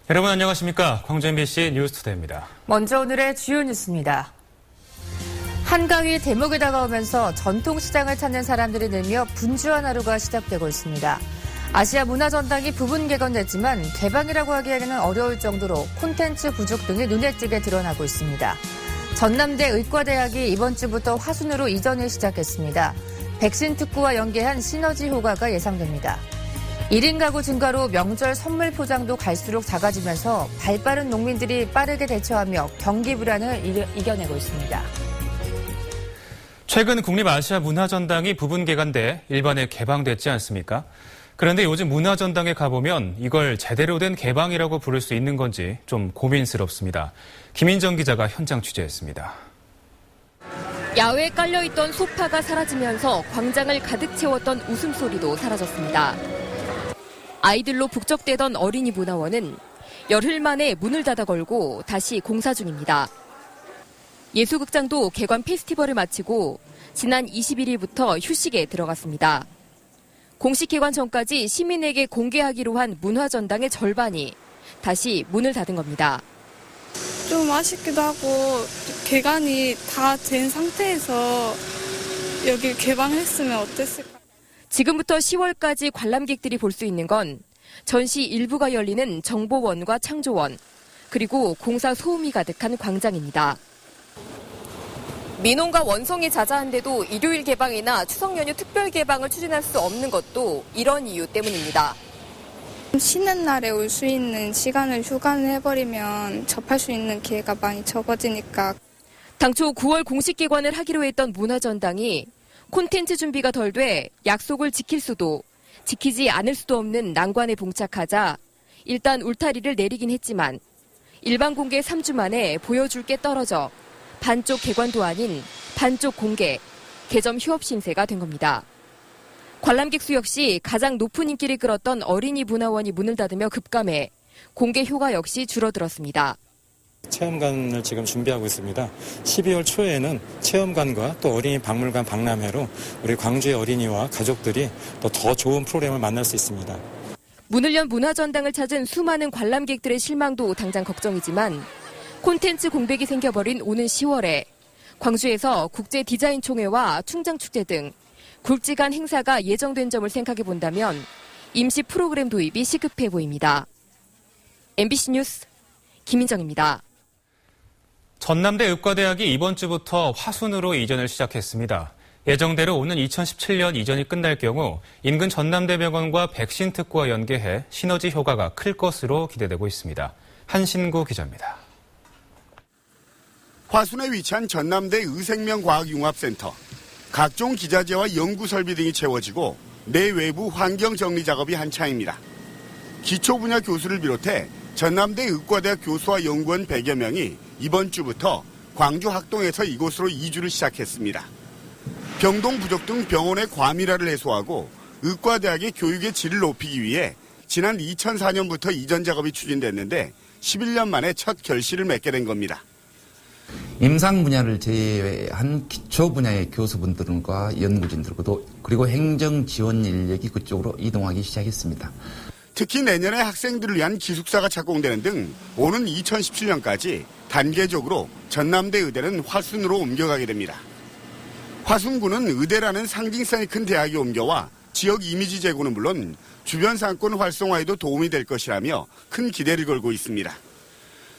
여러분 안녕하십니까? 광주 MBC 뉴스투데이입니다. 먼저 오늘의 주요 뉴스입니다. 한가위 대목이 다가오면서 전통시장을 찾는 사람들이 늘며 분주한 하루가 시작되고 있습니다. 아시아 문화전당이 부분 개관됐지만 개방이라고 하기에는 어려울 정도로 콘텐츠 부족 등이 눈에 띄게 드러나고 있습니다. 전남대 의과대학이 이번 주부터 화순으로 이전을 시작했습니다. 백신 특구와 연계한 시너지 효과가 예상됩니다. 1인 가구 증가로 명절 선물 포장도 갈수록 작아지면서 발빠른 농민들이 빠르게 대처하며 경기 불안을 이겨내고 있습니다. 최근 국립아시아 문화전당이 부분 개관돼 일반에 개방됐지 않습니까? 그런데 요즘 문화전당에 가보면 이걸 제대로 된 개방이라고 부를 수 있는 건지 좀 고민스럽습니다. 김인정 기자가 현장 취재했습니다. 야외에 깔려있던 소파가 사라지면서 광장을 가득 채웠던 웃음소리도 사라졌습니다. 아이들로 북적대던 어린이 문화원은 열흘 만에 문을 닫아 걸고 다시 공사 중입니다. 예술극장도 개관 페스티벌을 마치고 지난 21일부터 휴식에 들어갔습니다. 공식 개관 전까지 시민에게 공개하기로 한 문화전당의 절반이 다시 문을 닫은 겁니다. 좀 아쉽기도 하고 개관이 다 된 상태에서 여기 개방했으면 어땠을까? 지금부터 10월까지 관람객들이 볼 수 있는 건 전시 일부가 열리는 정보원과 창조원, 그리고 공사 소음이 가득한 광장입니다. 민원과 원성이 자자한데도 일요일 개방이나 추석 연휴 특별 개방을 추진할 수 없는 것도 이런 이유 때문입니다. 쉬는 날에 올 수 있는 시간을 휴관을 해버리면 접할 수 있는 기회가 많이 적어지니까. 당초 9월 공식 개관을 하기로 했던 문화전당이 콘텐츠 준비가 덜 돼 약속을 지킬 수도 지키지 않을 수도 없는 난관에 봉착하자 일단 울타리를 내리긴 했지만 일반 공개 3주 만에 보여줄 게 떨어져 반쪽 개관도 아닌 반쪽 공개, 개점 휴업 신세가 된 겁니다. 관람객 수 역시 가장 높은 인기를 끌었던 어린이 문화원이 문을 닫으며 급감해 공개 효과 역시 줄어들었습니다. 체험관을 지금 준비하고 있습니다. 12월 초에는 체험관과 또 어린이 박물관 박람회로 우리 광주의 어린이와 가족들이 또 더 좋은 프로그램을 만날 수 있습니다. 문을 연 문화전당을 찾은 수많은 관람객들의 실망도 당장 걱정이지만 콘텐츠 공백이 생겨버린 오는 10월에 광주에서 국제 디자인 총회와 충장축제 등 굵직한 행사가 예정된 점을 생각해 본다면 임시 프로그램 도입이 시급해 보입니다. MBC 뉴스 김인정입니다. 전남대 의과대학이 이번 주부터 화순으로 이전을 시작했습니다. 예정대로 오는 2017년 이전이 끝날 경우 인근 전남대병원과 백신 특구와 연계해 시너지 효과가 클 것으로 기대되고 있습니다. 한신구 기자입니다. 화순에 위치한 전남대 의생명과학융합센터. 각종 기자재와 연구 설비 등이 채워지고 내외부 환경 정리 작업이 한창입니다. 기초 분야 교수를 비롯해 전남대 의과대학 교수와 연구원 100여 명이 이번 주부터 광주 학동에서 이곳으로 이주를 시작했습니다. 병동 부족 등 병원의 과밀화를 해소하고 의과대학의 교육의 질을 높이기 위해 지난 2004년부터 이전 작업이 추진됐는데 11년 만에 첫 결실을 맺게 된 겁니다. 임상 분야를 제외한 기초 분야의 교수분들과 연구진들과도 그리고 행정 지원 인력이 그쪽으로 이동하기 시작했습니다. 특히 내년에 학생들을 위한 기숙사가 착공되는 등 오는 2017년까지 단계적으로 전남대 의대는 화순으로 옮겨가게 됩니다. 화순구는 의대라는 상징성이 큰 대학이 옮겨와 지역 이미지 제고는 물론 주변 상권 활성화에도 도움이 될 것이라며 큰 기대를 걸고 있습니다.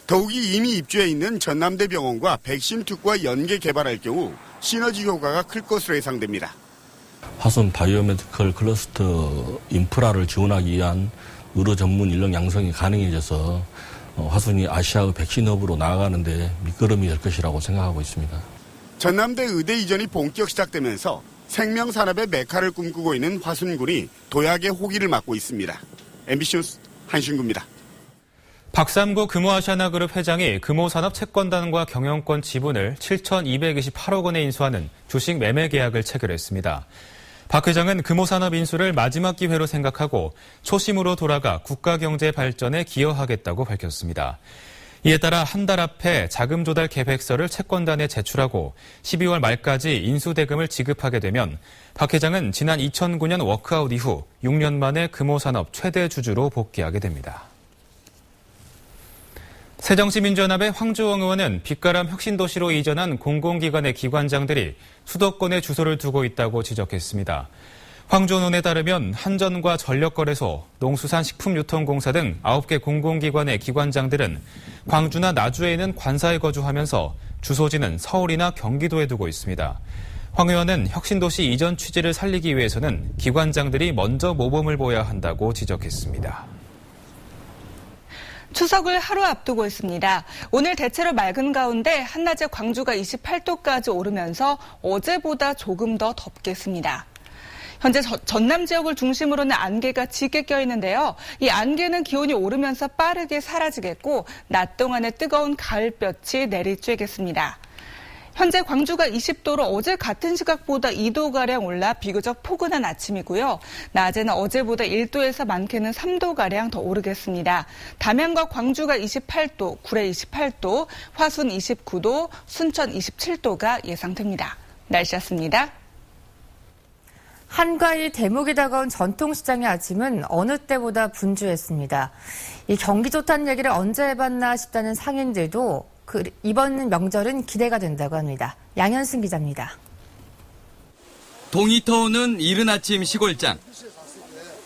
더욱이 이미 입주해 있는 전남대병원과 백신 특구와 연계 개발할 경우 시너지 효과가 클 것으로 예상됩니다. 화순 바이오메디컬 클러스터 인프라를 지원하기 위한 의료 전문 인력 양성이 가능해져서 화순이 아시아의 백신 허브로 나아가는데 밑거름이 될 것이라고 생각하고 있습니다. 전남대 의대 이전이 본격 시작되면서 생명산업의 메카를 꿈꾸고 있는 화순군이 도약의 호기를 맞고 있습니다. MBC 뉴스 한신구입니다. 박삼구 금호아시아나그룹 회장이 금호산업 채권단과 경영권 지분을 7,228억 원에 인수하는 주식 매매 계약을 체결했습니다. 박 회장은 금호산업 인수를 마지막 기회로 생각하고 초심으로 돌아가 국가 경제 발전에 기여하겠다고 밝혔습니다. 이에 따라 한 달 앞에 자금 조달 계획서를 채권단에 제출하고 12월 말까지 인수대금을 지급하게 되면 박 회장은 지난 2009년 워크아웃 이후 6년 만에 금호산업 최대 주주로 복귀하게 됩니다. 새정치민주연합의 황주영 의원은 빛가람 혁신도시로 이전한 공공기관의 기관장들이 수도권에 주소를 두고 있다고 지적했습니다. 황 전 의원에 따르면 한전과 전력거래소, 농수산식품유통공사 등 9개 공공기관의 기관장들은 광주나 나주에 있는 관사에 거주하면서 주소지는 서울이나 경기도에 두고 있습니다. 황 의원은 혁신도시 이전 취지를 살리기 위해서는 기관장들이 먼저 모범을 보여야 한다고 지적했습니다. 추석을 하루 앞두고 있습니다. 오늘 대체로 맑은 가운데 한낮에 광주가 28도까지 오르면서 어제보다 조금 더 덥겠습니다. 현재 전남 지역을 중심으로는 안개가 짙게 껴있는데요. 이 안개는 기온이 오르면서 빠르게 사라지겠고 낮 동안에 뜨거운 가을볕이 내리쬐겠습니다. 현재 광주가 20도로 어제 같은 시각보다 2도가량 올라 비교적 포근한 아침이고요. 낮에는 어제보다 1도에서 많게는 3도가량 더 오르겠습니다. 담양과 광주가 28도, 구례 28도, 화순 29도, 순천 27도가 예상됩니다. 날씨였습니다. 한가위 대목이 다가온 전통시장의 아침은 어느 때보다 분주했습니다. 이 경기 좋다는 얘기를 언제 해봤나 싶다는 상인들도 이번 명절은 기대가 된다고 합니다. 양현승 기자입니다. 동이 터오는 이른 아침 시골장.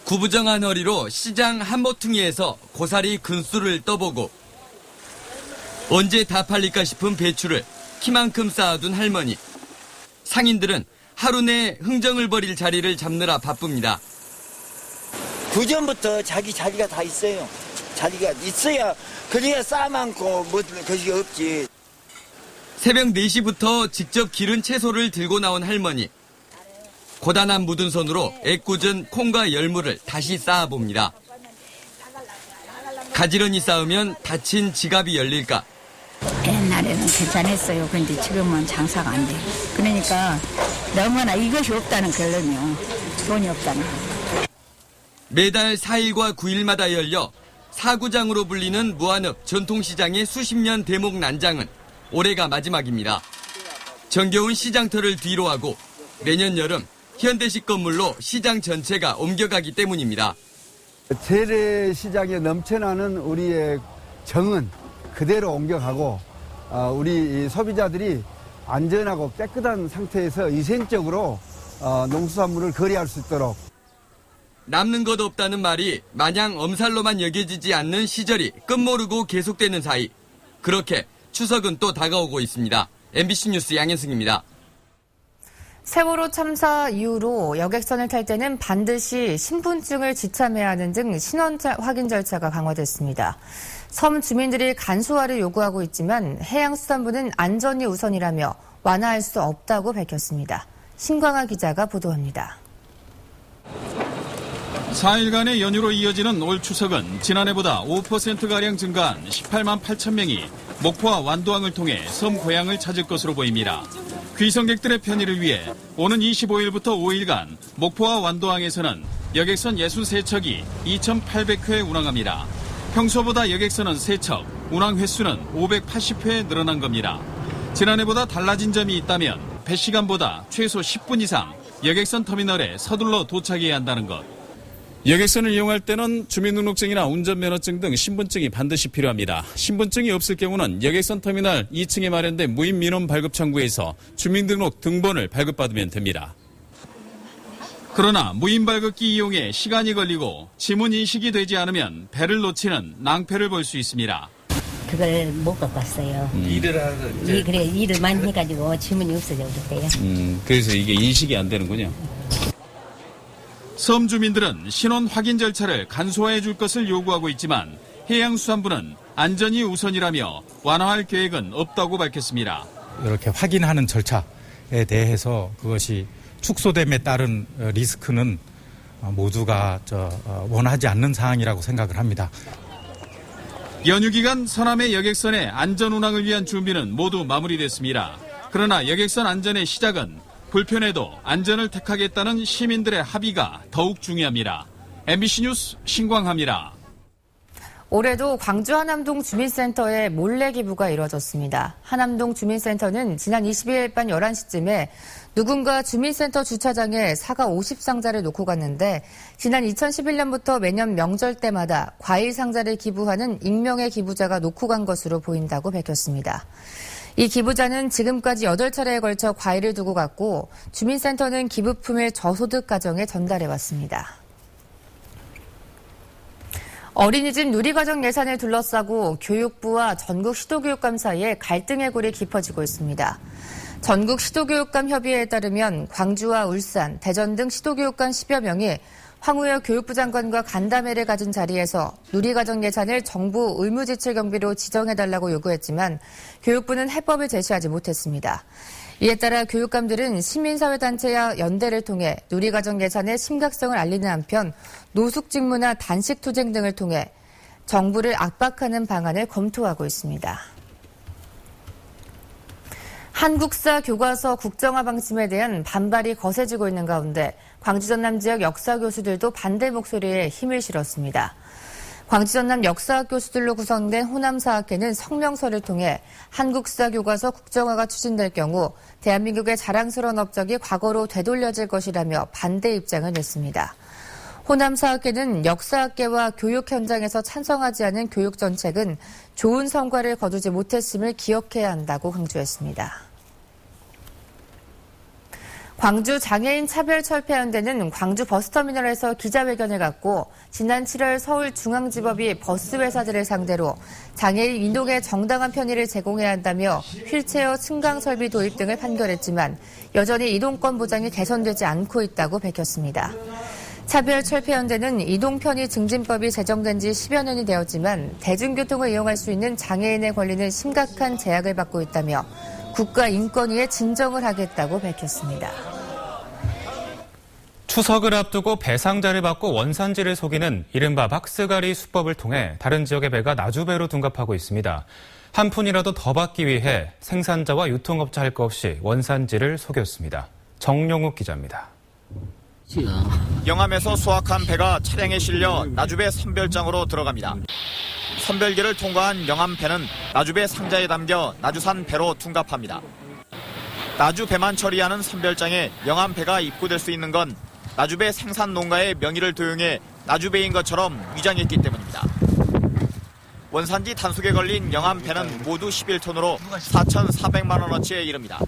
구부정한 허리로 시장 한모퉁이에서 고사리 근수를 떠보고 언제 다 팔릴까 싶은 배추를 키만큼 쌓아둔 할머니. 상인들은 하루 내 흥정을 벌일 자리를 잡느라 바쁩니다. 그전부터 자리가 다 있어요. 자리가 있어야 그래야 싸많고 뭐 그게 없지. 새벽 4시부터 직접 기른 채소를 들고 나온 할머니. 고단한 묻은 손으로 애꿎은 콩과 열무를 다시 쌓아봅니다. 가지런히 쌓으면 다친 지갑이 열릴까. 옛날에는 괜찮았어요. 근데 지금은 장사가 안 돼요. 그러니까 너무나 이것이 없다는 결론이요. 돈이 없다는 거. 매달 4일과 9일마다 열려 사구장으로 불리는 무한읍 전통시장의 수십 년 대목 난장은 올해가 마지막입니다. 정겨운 시장터를 뒤로 하고 내년 여름 현대식 건물로 시장 전체가 옮겨가기 때문입니다. 재래시장에 넘쳐나는 우리의 정은 그대로 옮겨가고 우리 소비자들이 안전하고 깨끗한 상태에서 위생적으로 농수산물을 거래할 수 있도록. 남는 것 없다는 말이 마냥 엄살로만 여겨지지 않는 시절이 끝모르고 계속되는 사이. 그렇게 추석은 또 다가오고 있습니다. MBC 뉴스 양현승입니다. 세월호 참사 이후로 여객선을 탈 때는 반드시 신분증을 지참해야 하는 등 신원 확인 절차가 강화됐습니다. 섬 주민들이 간소화를 요구하고 있지만 해양수산부는 안전이 우선이라며 완화할 수 없다고 밝혔습니다. 신광하 기자가 보도합니다. 4일간의 연휴로 이어지는 올 추석은 지난해보다 5%가량 증가한 18만 8천 명이 목포와 완도항을 통해 섬 고향을 찾을 것으로 보입니다. 귀성객들의 편의를 위해 오는 25일부터 5일간 목포와 완도항에서는 여객선 63척이 2,800회 운항합니다. 평소보다 여객선은 3척, 운항 횟수는 580회 늘어난 겁니다. 지난해보다 달라진 점이 있다면 배 시간보다 최소 10분 이상 여객선 터미널에 서둘러 도착해야 한다는 것. 여객선을 이용할 때는 주민등록증이나 운전면허증 등 신분증이 반드시 필요합니다. 신분증이 없을 경우는 여객선 터미널 2층에 마련된 무인민원 발급창구에서 주민등록 등본을 발급받으면 됩니다. 그러나 무인발급기 이용에 시간이 걸리고 지문 인식이 되지 않으면 배를 놓치는 낭패를 볼 수 있습니다. 그걸 못 갖고 왔어요. 일을 하고 그래 일을 많이 해가지고 지문이 없어져 그래요. 그래서 이게 인식이 안 되는군요. 섬 주민들은 신원 확인 절차를 간소화해 줄 것을 요구하고 있지만 해양수산부는 안전이 우선이라며 완화할 계획은 없다고 밝혔습니다. 이렇게 확인하는 절차에 대해서 그것이 축소됨에 따른 리스크는 모두가 원하지 않는 사항이라고 생각을 합니다. 연휴 기간 서남해 여객선의 안전 운항을 위한 준비는 모두 마무리됐습니다. 그러나 여객선 안전의 시작은 불편해도 안전을 택하겠다는 시민들의 합의가 더욱 중요합니다. MBC 뉴스 신광하입니다. 올해도 광주 하남동 주민센터에 몰래 기부가 이뤄졌습니다. 하남동 주민센터는 지난 22일 밤 11시쯤에 누군가 주민센터 주차장에 사과 50상자를 놓고 갔는데 지난 2011년부터 매년 명절 때마다 과일 상자를 기부하는 익명의 기부자가 놓고 간 것으로 보인다고 밝혔습니다. 이 기부자는 지금까지 8차례에 걸쳐 과일을 두고 갔고 주민센터는 기부품을 저소득 가정에 전달해왔습니다. 어린이집 누리과정 예산을 둘러싸고 교육부와 전국 시도교육감 사이에 갈등의 골이 깊어지고 있습니다. 전국 시도교육감 협의회에 따르면 광주와 울산, 대전 등 시도교육감 10여 명이 황우여 교육부 장관과 간담회를 가진 자리에서 누리과정 예산을 정부 의무지출 경비로 지정해달라고 요구했지만 교육부는 해법을 제시하지 못했습니다. 이에 따라 교육감들은 시민사회단체와 연대를 통해 누리과정 예산의 심각성을 알리는 한편 노숙직무나 단식투쟁 등을 통해 정부를 압박하는 방안을 검토하고 있습니다. 한국사 교과서 국정화 방침에 대한 반발이 거세지고 있는 가운데 광주 전남 지역 역사 교수들도 반대 목소리에 힘을 실었습니다. 광주 전남 역사학 교수들로 구성된 호남사학회는 성명서를 통해 한국사 교과서 국정화가 추진될 경우 대한민국의 자랑스러운 업적이 과거로 되돌려질 것이라며 반대 입장을 냈습니다. 호남사학회는 역사학계와 교육 현장에서 찬성하지 않은 교육 정책은 좋은 성과를 거두지 못했음을 기억해야 한다고 강조했습니다. 광주 장애인 차별철폐연대는 광주 버스터미널에서 기자회견을 갖고 지난 7월 서울중앙지법이 버스회사들을 상대로 장애인 이동에 정당한 편의를 제공해야 한다며 휠체어 승강 설비 도입 등을 판결했지만 여전히 이동권 보장이 개선되지 않고 있다고 밝혔습니다. 차별철폐연대는 이동편의 증진법이 제정된 지 10여 년이 되었지만 대중교통을 이용할 수 있는 장애인의 권리는 심각한 제약을 받고 있다며 국가인권위에 진정을 하겠다고 밝혔습니다. 추석을 앞두고 배상자를 받고 원산지를 속이는 이른바 박스가리 수법을 통해 다른 지역의 배가 나주배로 둔갑하고 있습니다. 한 푼이라도 더 받기 위해 생산자와 유통업자 할 것 없이 원산지를 속였습니다. 정용욱 기자입니다. 영암에서 수확한 배가 차량에 실려 나주배 선별장으로 들어갑니다. 선별기를 통과한 영암배는 나주배 상자에 담겨 나주산 배로 둔갑합니다. 나주배만 처리하는 선별장에 영암배가 입고될 수 있는 건 나주배 생산 농가의 명의를 도용해 나주배인 것처럼 위장했기 때문입니다. 원산지 단속에 걸린 영암배는 모두 11톤으로 4,400만 원어치에 이릅니다.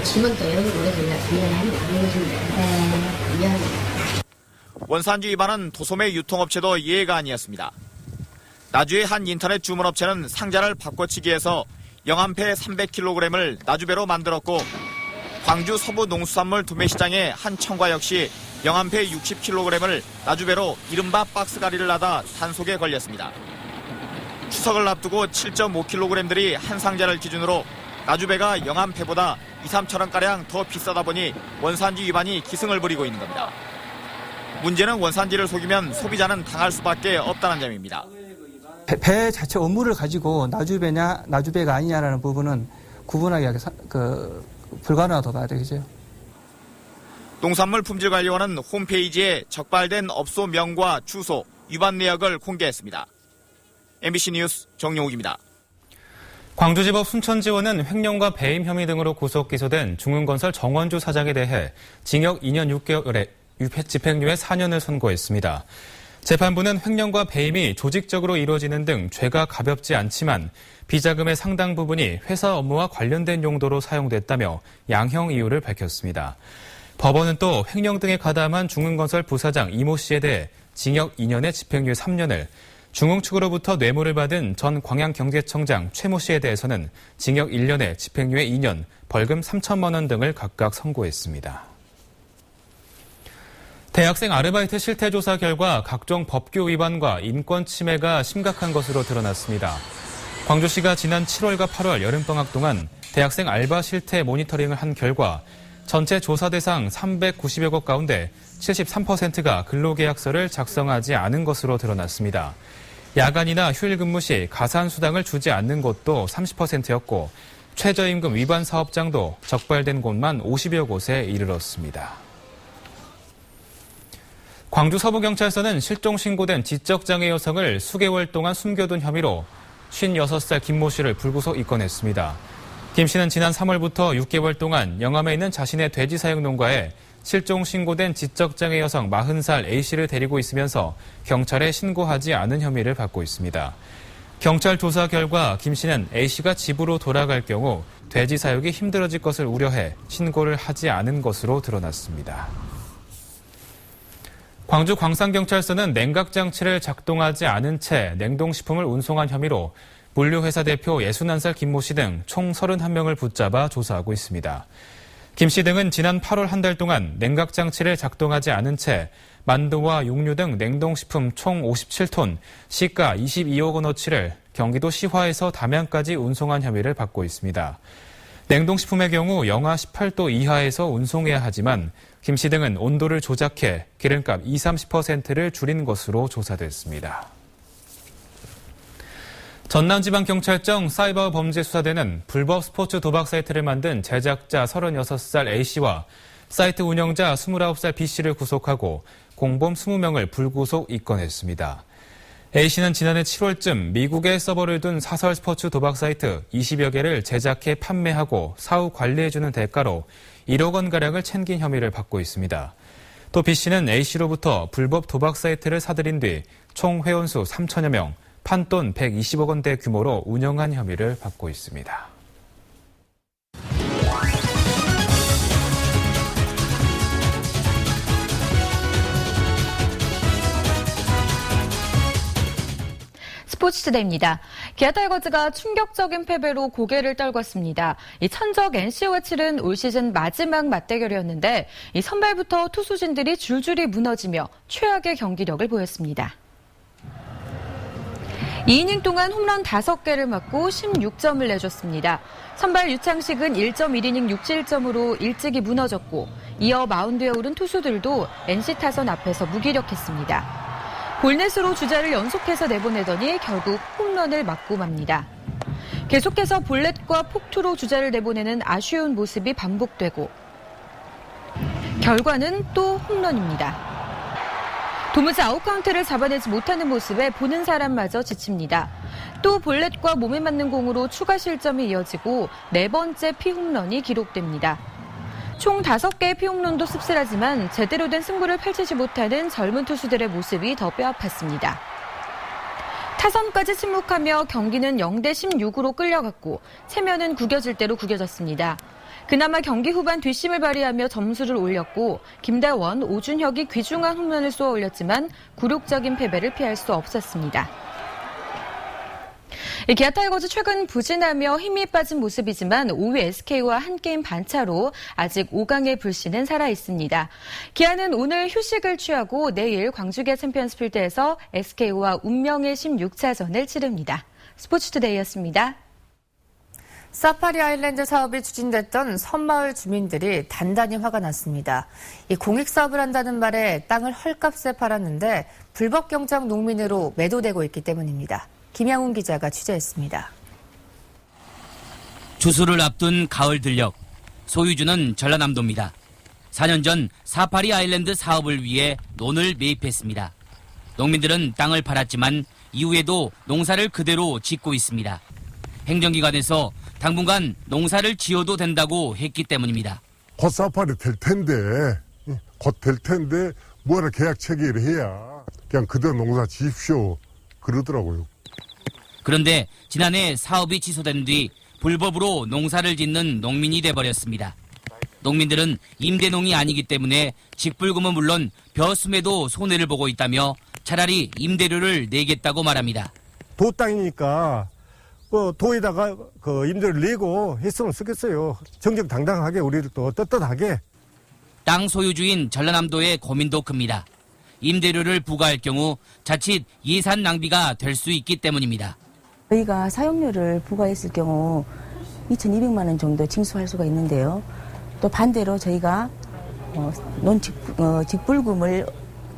짐은 또 이런 거 미안합니다. 원산지 위반은 도소매 유통업체도 예외가 아니었습니다. 나주의 한 인터넷 주문업체는 상자를 바꿔치기해서 영암배 300kg을 나주배로 만들었고 광주 서부 농수산물 도매시장의 한 청과 역시 영암배 60kg을 나주배로 이른바 박스가리를 하다 단속에 걸렸습니다. 추석을 앞두고 7.5kg들이 한 상자를 기준으로 나주배가 영암배보다 2, 3천 원가량 더 비싸다 보니 원산지 위반이 기승을 부리고 있는 겁니다. 문제는 원산지를 속이면 소비자는 당할 수밖에 없다는 점입니다. 배 자체 업무를 가지고 나주배냐 나주배가 아니냐라는 부분은 구분하기 불가능하다고 봐야 되겠죠. 농산물품질관리원은 홈페이지에 적발된 업소 명과 주소, 위반 내역을 공개했습니다. MBC 뉴스 정용욱입니다. 광주지법 순천지원은 횡령과 배임 혐의 등으로 구속 기소된 중흥건설 정원주 사장에 대해 징역 2년 6개월에 집행유예 4년을 선고했습니다. 재판부는 횡령과 배임이 조직적으로 이루어지는 등 죄가 가볍지 않지만 비자금의 상당 부분이 회사 업무와 관련된 용도로 사용됐다며 양형 이유를 밝혔습니다. 법원은 또 횡령 등에 가담한 중흥건설 부사장 이모 씨에 대해 징역 2년에 집행유예 3년을, 중흥 측으로부터 뇌물을 받은 전 광양경제청장 최모 씨에 대해서는 징역 1년에 집행유예 2년, 벌금 3천만 원 등을 각각 선고했습니다. 대학생 아르바이트 실태조사 결과 각종 법규 위반과 인권 침해가 심각한 것으로 드러났습니다. 광주시가 지난 7월과 8월 여름방학 동안 대학생 알바 실태 모니터링을 한 결과 전체 조사 대상 390여 곳 가운데 73%가 근로계약서를 작성하지 않은 것으로 드러났습니다. 야간이나 휴일 근무 시 가산수당을 주지 않는 곳도 30%였고 최저임금 위반 사업장도 적발된 곳만 50여 곳에 이르렀습니다. 광주 서부경찰서는 실종 신고된 지적장애 여성을 수개월 동안 숨겨둔 혐의로 56살 김모 씨를 불구속 입건했습니다. 김 씨는 지난 3월부터 6개월 동안 영암에 있는 자신의 돼지 사육 농가에 실종 신고된 지적장애 여성 40살 A씨를 데리고 있으면서 경찰에 신고하지 않은 혐의를 받고 있습니다. 경찰 조사 결과 김 씨는 A씨가 집으로 돌아갈 경우 돼지 사육이 힘들어질 것을 우려해 신고를 하지 않은 것으로 드러났습니다. 광주 광산경찰서는 냉각장치를 작동하지 않은 채 냉동식품을 운송한 혐의로 물류회사 대표 61살 김모 씨 등 총 31명을 붙잡아 조사하고 있습니다. 김 씨 등은 지난 8월 한 달 동안 냉각장치를 작동하지 않은 채 만두와 육류 등 냉동식품 총 57톤, 시가 22억 원어치를 경기도 시화에서 담양까지 운송한 혐의를 받고 있습니다. 냉동식품의 경우 영하 18도 이하에서 운송해야 하지만 김 씨 등은 온도를 조작해 기름값 20-30%를 줄인 것으로 조사됐습니다. 전남지방경찰청 사이버범죄수사대는 불법 스포츠 도박 사이트를 만든 제작자 36살 A씨와 사이트 운영자 29살 B씨를 구속하고 공범 20명을 불구속 입건했습니다. A씨는 지난해 7월쯤 미국에 서버를 둔 사설 스포츠 도박 사이트 20여 개를 제작해 판매하고 사후 관리해주는 대가로 1억 원가량을 챙긴 혐의를 받고 있습니다. 또 B씨는 A씨로부터 불법 도박 사이트를 사들인 뒤 총 회원수 3천여 명, 판돈 120억 원대 규모로 운영한 혐의를 받고 있습니다. 스포츠투데이입니다. 기아 타이거즈가 충격적인 패배로 고개를 떨궜습니다. 이 천적 NC와 치른 올 시즌 마지막 맞대결이었는데 이 선발부터 투수진들이 줄줄이 무너지며 최악의 경기력을 보였습니다. 2이닝 동안 홈런 5개를 맞고 16점을 내줬습니다. 선발 유창식은 1.1이닝 6실점으로 일찍이 무너졌고 이어 마운드에 오른 투수들도 NC 타선 앞에서 무기력했습니다. 볼넷으로 주자를 연속해서 내보내더니 결국 홈런을 맞고 맙니다. 계속해서 볼넷과 폭투로 주자를 내보내는 아쉬운 모습이 반복되고 결과는 또 홈런입니다. 도무지 아웃카운트를 잡아내지 못하는 모습에 보는 사람마저 지칩니다. 또 볼넷과 몸에 맞는 공으로 추가 실점이 이어지고 4번째 피홈런이 기록됩니다. 총 5개의 피홈런도 씁쓸하지만 제대로 된 승부를 펼치지 못하는 젊은 투수들의 모습이 더 뼈아팠습니다. 타선까지 침묵하며 경기는 0대16으로 끌려갔고 체면은 구겨질 대로 구겨졌습니다. 그나마 경기 후반 뒷심을 발휘하며 점수를 올렸고 김대원, 오준혁이 귀중한 홈런을 쏘아 올렸지만 굴욕적인 패배를 피할 수 없었습니다. 기아 타이거즈 최근 부진하며 힘이 빠진 모습이지만 5위 SK와 한 게임 반차로 아직 5강의 불씨는 살아있습니다. 기아는 오늘 휴식을 취하고 내일 광주 기아 챔피언스 필드에서 SK와 운명의 16차전을 치릅니다. 스포츠투데이였습니다. 사파리 아일랜드 사업이 추진됐던 섬마을 주민들이 단단히 화가 났습니다. 이 공익사업을 한다는 말에 땅을 헐값에 팔았는데 불법 경작 농민으로 매도되고 있기 때문입니다. 김양훈 기자가 취재했습니다. 추수를 앞둔 가을 들녘, 소유주는 전라남도입니다. 4년 전 사파리 아일랜드 사업을 위해 논을 매입했습니다. 농민들은 땅을 팔았지만 이후에도 농사를 그대로 짓고 있습니다. 행정기관에서 당분간 농사를 지어도 된다고 했기 때문입니다. 곧 사파리 될 텐데 뭐라 계약 체결을 해야 그냥 그대로 농사 지십시오 그러더라고요. 그런데 지난해 사업이 취소된 뒤 불법으로 농사를 짓는 농민이 돼버렸습니다. 농민들은 임대농이 아니기 때문에 직불금은 물론 벼숨에도 손해를 보고 있다며 차라리 임대료를 내겠다고 말합니다. 도 땅이니까 도에다가 임대료를 내고 했으면 좋겠어요. 정정당당하게 우리를 또 떳떳하게. 땅 소유주인 전라남도의 고민도 큽니다. 임대료를 부과할 경우 자칫 예산 낭비가 될 수 있기 때문입니다. 저희가 사용료를 부과했을 경우 2,200만 원 정도 징수할 수가 있는데요. 또 반대로 저희가 직불금을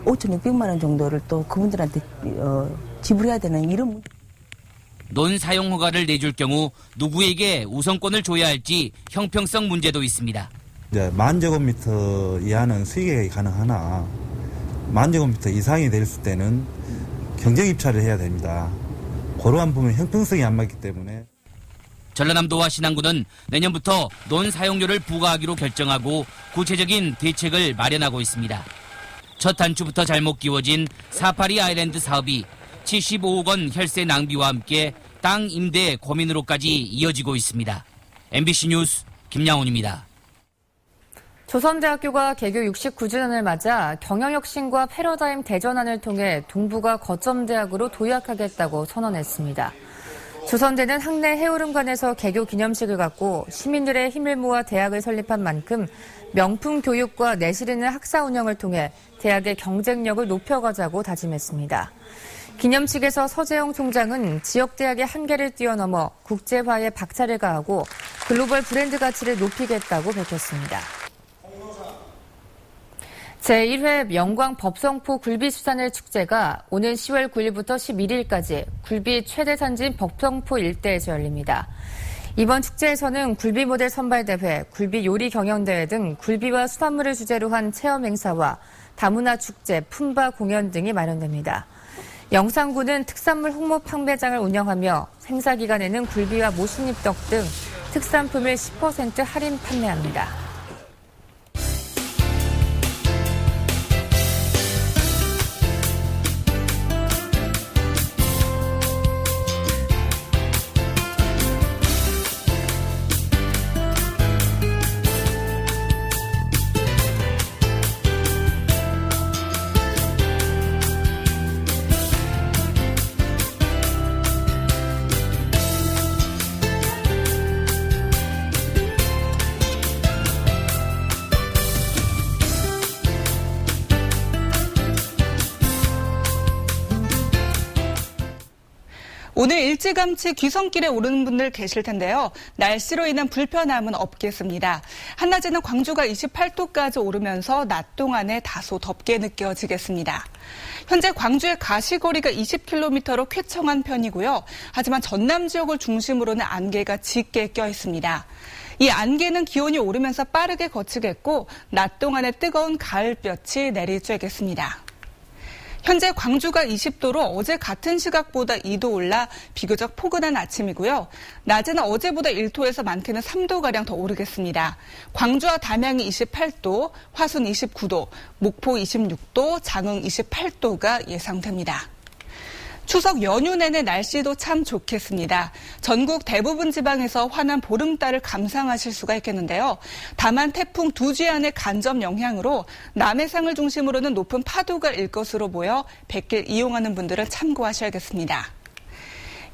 5,600만 원 정도를 또 그분들한테 지불해야 되는 이런 논 사용 허가를 내줄 경우 누구에게 우선권을 줘야 할지 형평성 문제도 있습니다. 이제 10,000제곱미터 이하는 수익이 가능하나 10,000제곱미터 이상이 될 때는 경정 입찰을 해야 됩니다. 그러한 부분 형평성이 안 맞기 때문에. 전라남도와 신안군은 내년부터 논 사용료를 부과하기로 결정하고 구체적인 대책을 마련하고 있습니다. 첫 단추부터 잘못 끼워진 사파리 아일랜드 사업이 75억 원 혈세 낭비와 함께 땅 임대 고민으로까지 이어지고 있습니다. MBC 뉴스 김양훈입니다. 조선대학교가 개교 69주년을 맞아 경영혁신과 패러다임 대전환을 통해 동부가 거점대학으로 도약하겠다고 선언했습니다. 조선대는 학내 해오름관에서 개교 기념식을 갖고 시민들의 힘을 모아 대학을 설립한 만큼 명품 교육과 내실 있는 학사 운영을 통해 대학의 경쟁력을 높여가자고 다짐했습니다. 기념식에서 서재영 총장은 지역대학의 한계를 뛰어넘어 국제화에 박차를 가하고 글로벌 브랜드 가치를 높이겠다고 밝혔습니다. 제1회 영광 법성포 굴비수산일 축제가 오는 10월 9일부터 11일까지 굴비 최대 산지인 법성포 일대에서 열립니다. 이번 축제에서는 굴비 모델 선발대회, 굴비 요리 경연대회 등 굴비와 수산물을 주제로 한 체험 행사와 다문화 축제, 품바 공연 등이 마련됩니다. 영산군은 특산물 홍보 판매장을 운영하며 행사 기간에는 굴비와 모순잎떡 등 특산품을 10% 할인 판매합니다. 오늘 일찌감치 귀성길에 오르는 분들 계실 텐데요. 날씨로 인한 불편함은 없겠습니다. 한낮에는 광주가 28도까지 오르면서 낮 동안에 다소 덥게 느껴지겠습니다. 현재 광주의 가시거리가 20km로 쾌청한 편이고요. 하지만 전남 지역을 중심으로는 안개가 짙게 껴 있습니다. 이 안개는 기온이 오르면서 빠르게 거치겠고 낮 동안에 뜨거운 가을볕이 내리쬐겠습니다. 현재 광주가 20도로 어제 같은 시각보다 2도 올라 비교적 포근한 아침이고요. 낮에는 어제보다 1도에서 많게는 3도가량 더 오르겠습니다. 광주와 담양이 28도, 화순 29도, 목포 26도, 장흥 28도가 예상됩니다. 추석 연휴 내내 날씨도 참 좋겠습니다. 전국 대부분 지방에서 환한 보름달을 감상하실 수가 있겠는데요. 다만 태풍 두지안의 간접 영향으로 남해상을 중심으로는 높은 파도가 일 것으로 보여 백길 이용하는 분들은 참고하셔야겠습니다.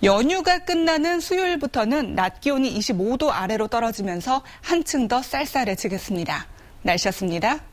연휴가 끝나는 수요일부터는 낮 기온이 25도 아래로 떨어지면서 한층 더 쌀쌀해지겠습니다. 날씨였습니다.